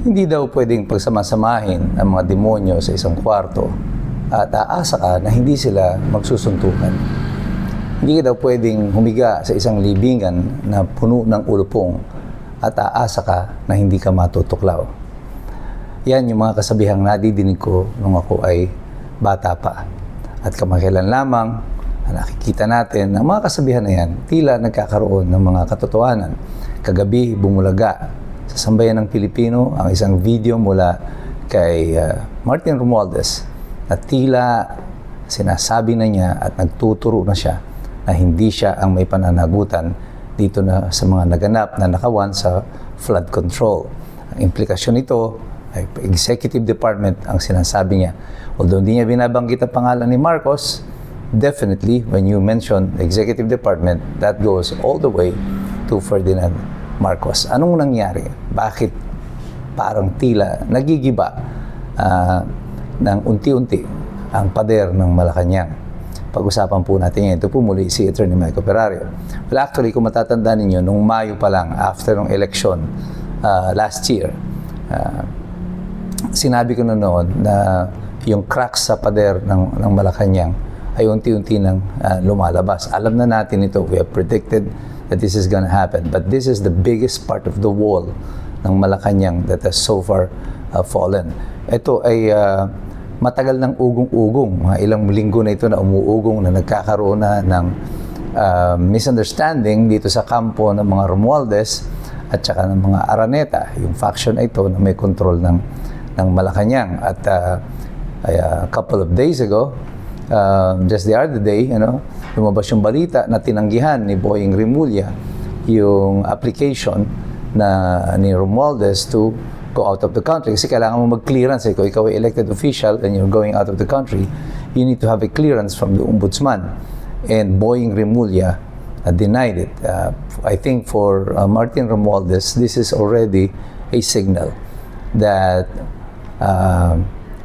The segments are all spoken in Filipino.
Hindi daw pwedeng pagsamasamahin ang mga demonyo sa isang kwarto at aasa ka na hindi sila magsusuntukan. Hindi ka daw pwedeng humiga sa isang libingan na puno ng ulupong at aasa ka na hindi ka matutuklaw. Yan yung mga kasabihang nadidinig ko nung ako ay bata pa. At kamakailan lamang, nakikita natin na mga kasabihan na yan, tila nagkakaroon ng mga katotohanan. Kagabi, bumulaga sa sambayan ng Pilipino ang isang video mula kay Martin Romualdez na tila sinasabi na niya at nagtuturo na siya na hindi siya ang may pananagutan dito na sa mga naganap na nakawan sa flood control. Ang implikasyon nito ay Executive Department ang sinasabi niya. Although hindi niya binabanggit ang pangalan ni Marcos, definitely when you mention Executive Department, that goes all the way to Ferdinand Marcos. Anong nangyari? Bakit parang tila nagigiba ng unti-unti ang pader ng Malacanang? Pag-usapan po natin yan. Ito po muli si Attorney Michael Perario. Well, actually, kung matatandaan ninyo, nung Mayo pa lang, after ng election last year, sinabi ko na noon na yung cracks sa pader ng Malacanang ay unti-unti nang lumalabas. Alam na natin ito. We have predicted that this is gonna happen. But this is the biggest part of the wall ng Malacanang that has so far fallen. Ito ay matagal ng ugong-ugong. Ilang linggo na ito na umuugong na nagkakaroon na ng misunderstanding dito sa kampo ng mga Romualdez at saka ng mga Araneta, yung faction na ito na may control ng Malacanang. At a couple of days ago, just the other day, lumabas yung balita na tinanggihan ni Boying Rimulya yung application ni Romualdez to go out of the country. Kasi kailangan mo mag-clearance. Kung ikaw ay elected official and you're going out of the country, you need to have a clearance from the Ombudsman. And Boying Rimulya denied it. I think for Martin Romualdez, this is already a signal that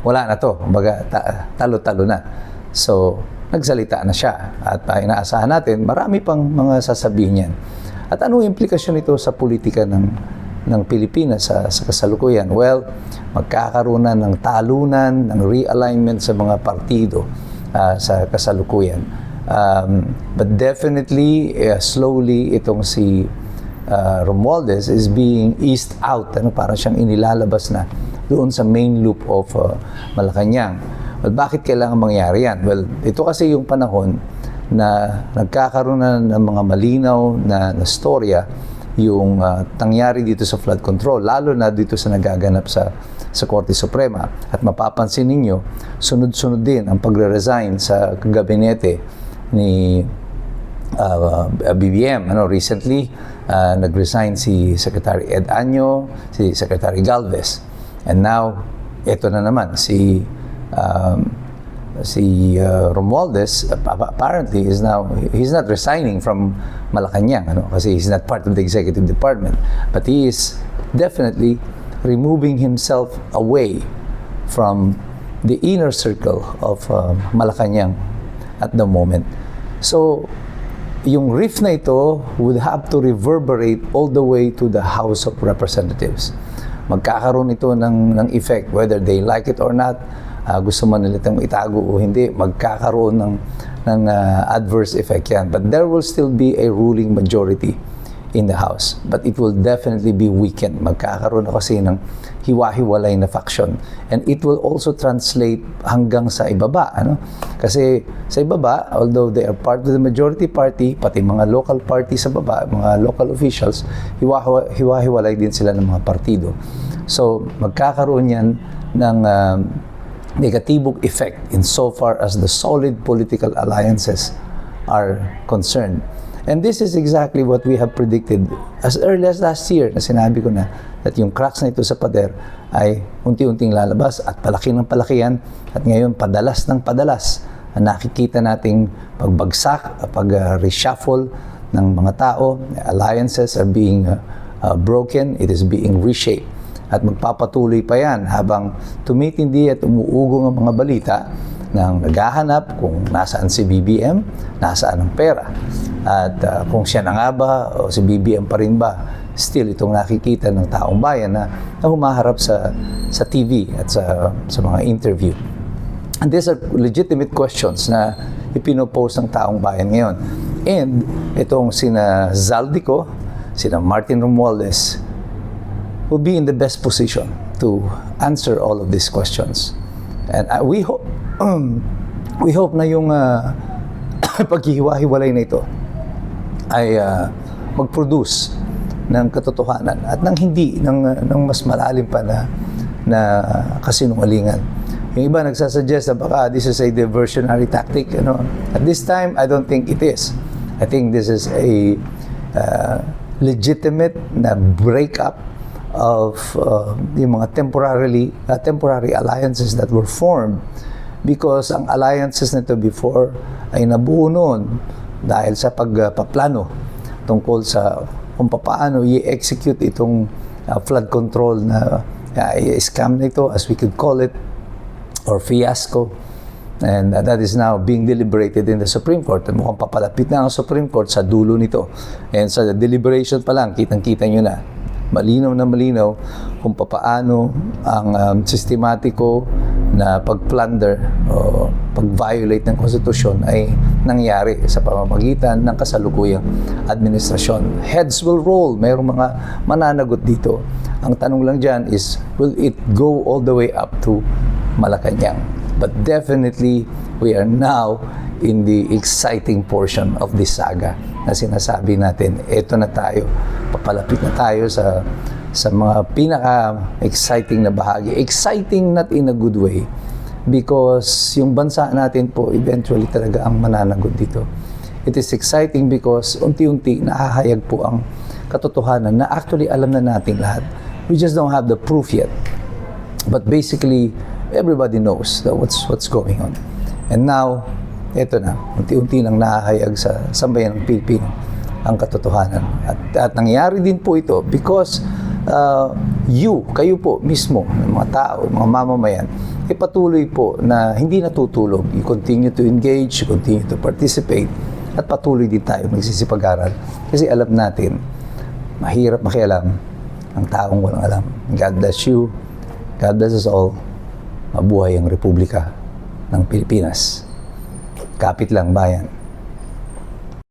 wala na to. Baga, talo-talo na. So, nagsalita na siya. At inaasahan natin, marami pang mga sasabihin yan. At anong implikasyon nito sa politika ng Pilipinas sa kasalukuyan? Well, magkakaroon na ng talunan, ng realignment sa mga partido sa kasalukuyan. But definitely, slowly, itong si Romualdez is being eased out. Parang siyang inilalabas na doon sa main loop of Malacanang. Well, bakit kailangan mangyari yan? Well, ito kasi yung panahon na nagkakaroon na ng mga malinaw na storya yung nangyari dito sa flood control, lalo na dito sa nagaganap sa Korte Suprema. At mapapansin ninyo, sunod-sunod din ang pagre-resign sa gabinete ni BBM. Recently, nag-resign si Secretary Ed Año, si Secretary Galvez. And now, ito na naman, si Romualdez apparently he's not resigning from Malacanang, kasi he's not part of the executive department, but he is definitely removing himself away from the inner circle of Malacanang at the moment. So yung rift na ito would have to reverberate all the way to the House of Representatives. Magkakaroon ito ng effect whether they like it or not. Gusto man nila itong itago o hindi, magkakaroon ng adverse effect yan. But there will still be a ruling majority in the House. But it will definitely be weakened. Magkakaroon na kasi ng hiwa-hiwalay na faction. And it will also translate hanggang sa ibaba. Kasi sa ibaba, although they are part of the majority party, pati mga local party sa baba, mga local officials, hiwa-hiwalay din sila ng mga partido. So magkakaroon yan ng negatibong effect insofar as the solid political alliances are concerned. And this is exactly what we have predicted as early as last year, na sinabi ko na that yung cracks na ito sa pader ay unti-unting lalabas at palaki ng palaki yan, at ngayon padalas ng padalas nakikita nating pagbagsak, pag-reshuffle ng mga tao. Alliances are being broken, it is being reshaped. At magpapatuloy pa yan habang tumitindi at umuugong ang mga balita ng naghahanap kung nasaan si BBM, nasaan ang pera. At kung siya na nga ba o si BBM pa rin ba still itong nakikita ng taong bayan na humaharap sa TV at sa mga interview. And these are legitimate questions na ipinopose ng taong bayan ngayon. And itong sina Zaldico, sina Martin Romualdez, will be in the best position to answer all of these questions. And we hope na yung paghihiwa-hiwalay na ito ay mag-produce ng katotohanan at ng mas malalim pa na kasinungalingan. Yung iba nagsasuggest na baka this is a diversionary tactic. At this time, I don't think it is. I think this is a legitimate na breakup of yung mga temporary alliances that were formed, because ang alliances nito before ay nabuo noon dahil sa pagpaplano tungkol sa kung paano i-execute itong flood control na scam nito, as we could call it, or fiasco. And that is now being deliberated in the Supreme Court. Mukhang papalapit na ang Supreme Court sa dulo nito. And sa deliberation pa lang, kitang-kita nyo na malinaw kung paano ang sistematiko na pag-plunder o pag-violate ng konstitusyon ay nangyari sa pamamagitan ng kasalukuyang administrasyon. Heads will roll. Mayroong mga mananagot dito. Ang tanong lang dyan is, will it go all the way up to Malacanang? But definitely, we are now in the exciting portion of this saga na sinasabi natin, eto na tayo, papalapit na tayo sa mga pinaka-exciting na bahagi. Exciting not in a good way, because yung bansa natin po eventually talaga ang mananagot dito. It is exciting because unti-unti nahahayag po ang katotohanan na actually alam na natin lahat. We just don't have the proof yet. But basically, everybody knows that what's going on. And now, eto na, unti-unti nang nahahayag sa sambayan ng Pilipino ang katotohanan. At nangyari din po ito because kayo po mismo, mga tao, mga mamamayan, patuloy po na hindi natutulog. You continue to engage, you continue to participate, at patuloy din tayo magsisipag-aral. Kasi alam natin, mahirap makialam ang taong walang alam. God bless you. God bless us all. Mabuhay ang Republika ng Pilipinas. Kapit lang bayan.